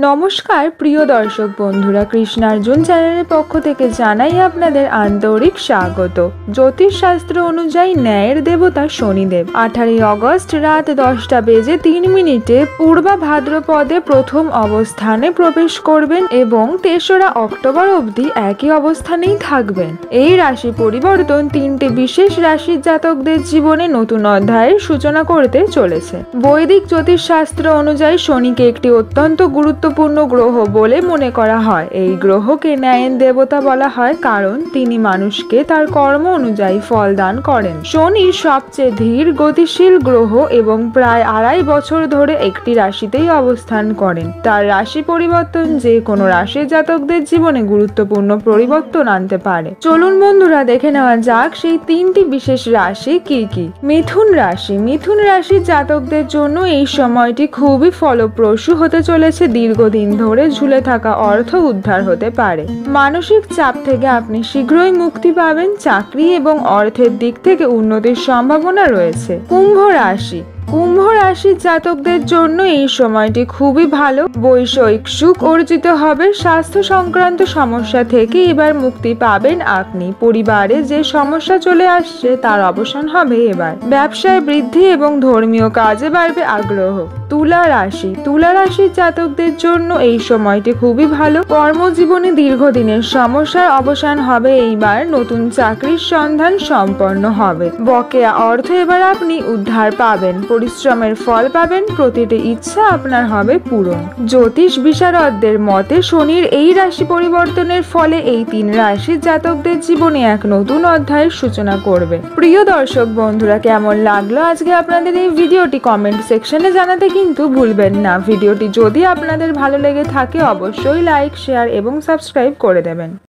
নমস্কার প্রিয় দর্শক বন্ধুরা, কৃষ্ণার্জুন চ্যানেলের পক্ষ থেকে জানাই আপনাদের আন্তরিক স্বাগত। জ্যোতিষশাস্ত্র অনুযায়ী ন্যায়ের দেবতা শনিদেব 18 অগস্ট রাত 10টা বেজে 3 মিনিটে পূর্বা ভাদ্রপদে প্রথম অবস্থানে প্রবেশ করবেন এবং 3রা অক্টোবর অবধি একই অবস্থানেই থাকবেন। এই রাশি পরিবর্তন 3টে বিশেষ রাশির জাতকদের জীবনে নতুন অধ্যায়ের সূচনা করতে চলেছে। বৈদিক জ্যোতিষশাস্ত্র অনুযায়ী শনিকে একটি অত্যন্ত গুরুত্বপূর্ণ গ্রহ বলে মনে করা হয়। এই গ্রহকে ন্যায়ের দেবতা বলা হয় কারণ তিনি মানুষকে তার কর্ম অনুযায়ী ফল দান করেন। শনি সবচেয়ে ধীর গতিশীল গ্রহ এবং প্রায় 2.5 বছর ধরে একটি রাশিতেই অবস্থান করেন। তার রাশি পরিবর্তন যে কোনো রাশির জাতকদের জীবনে গুরুত্বপূর্ণ পরিবর্তন আনতে পারে। চলুন বন্ধুরা, দেখে নেওয়া যাক সেই 3টি বিশেষ রাশি কি কি। মিথুন রাশি। মিথুন রাশির জাতকদের জন্য এই সময়টি খুবই ফলপ্রসূ হতে চলেছে। দীর্ঘদিন ধরে ঝুলে থাকা অর্থ উদ্ধার হতে পারে। মানসিক চাপ থেকে আপনি শীঘ্রই মুক্তি পাবেন। চাকরি এবং অর্থের দিক থেকে উন্নতির সম্ভাবনা রয়েছে। কুম্ভ রাশি। কুম্ভ রাশির জাতকদের জন্য এই সময়টি খুবই ভালো। বৈষয়িক সুখ অর্জিত হবে। স্বাস্থ্য সংক্রান্ত সমস্যা থেকে এবার মুক্তি পাবেন আপনি। পরিবারে যে সমস্যা চলে আসছে তার অবসান হবে এবার। ব্যবসায় বৃদ্ধি এবং ধর্মীয় কাজে বাড়বে আগ্রহ। তুলা রাশি। তুলা রাশির জাতকদের জন্য এই সময়টি খুবই ভালো। কর্মজীবনে দীর্ঘদিনের সমস্যার অবসান হবে এইবার। নতুন চাকরির সন্ধান সম্পন্ন হবে। বকেয়া অর্থ এবার আপনি উদ্ধার পাবেন। পরিশ্রমের ফল পাবেন। প্রতিটি ইচ্ছা আপনার হবে পূরণ। জ্যোতিষ বিশারদদের মতে শনির এই রাশি পরিবর্তনের ফলে এই 3 রাশির জাতকদের জীবনে এক নতুন অধ্যায়ের সূচনা করবে। প্রিয় দর্শক বন্ধুরা, কেমন লাগলো আজকে আপনাদের এই ভিডিওটি কমেন্ট সেকশনে জানাতে কিন্তু ভুলবেন না। ভিডিওটি যদি আপনাদের ভালো লেগে থাকে অবশ্যই লাইক, শেয়ার এবং সাবস্ক্রাইব করে দেবেন।